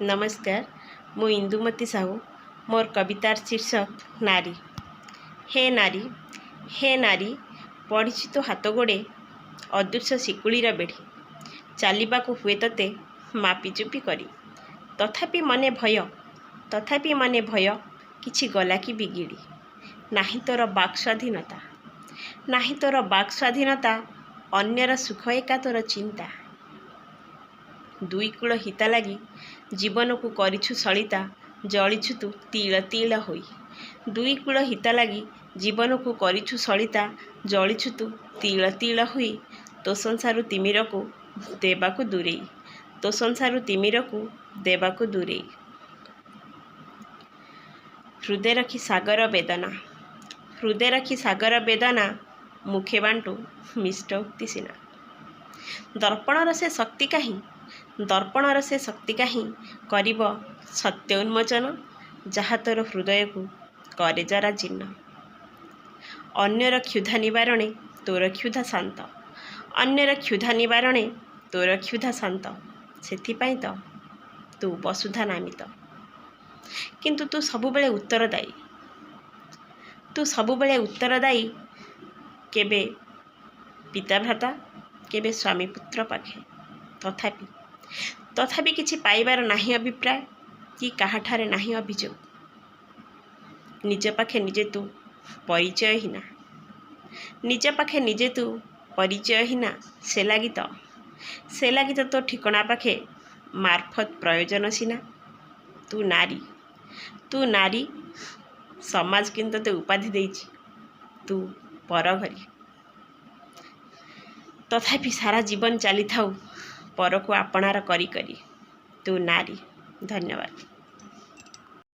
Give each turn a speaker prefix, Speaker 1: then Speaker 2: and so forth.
Speaker 1: नमस्कार मु इंदुमती साहू मोर कवितार शीर्षक नारी। हे नारी पढ़ी तो हाथ गोड़े अदृश्य शिकुलीर बेढ़ी चलवाक हुए तोते मापिचुपी करी तथापि मने भय किछि गला कि बिगिड़ी नाही तोर बाक स्वाधीनता नाही तोर बाक स्वाधीनता अन्यर सुख एका तोर चिंता दुई कूल हिता लगी जीवन को करिछु सलिता जलिछु तू तिल तिल होई दुई कूल हिता लगी जीवन को करिछु सलिता जलिछु तू तिल तिल होई तो संसारु तिमिर को देबाकु दूरेई तो संसारु तिमिर को देबाकु दूरेई हृदय रखी सागर वेदना मुखे बांटू मिष्ट उक्ति सिना दर्पणर से शक्ति कहीं करिब सत्य उन्मोचन जहा तोर हृदय को करे जरा जीर्ण अन्यर क्षुधा निवारणे तोर क्षुधा शांत अन्यर क्षुधा निवारणे तोर क्षुधा शांत सेथिपाई तो तू वसुधा नामित किंतु तू सबुबेले उत्तरदायी केबे पिता भ्राता केबे स्वामी पुत्र पाखे तथापि किछि पाइबार नाही अभिप्राय कि काहाठारे नाही अभियोग निज पाखे निजे तू परिचयहीना से लगी तो ठिकना पाखे मार्फत प्रयोजन सिना तू नारी समाज किंतु ते उपाधि देइछि तू पर घरी तथापि सारा जीवन चली थाऊ पर को आपणार करी तू नारी। धन्यवाद।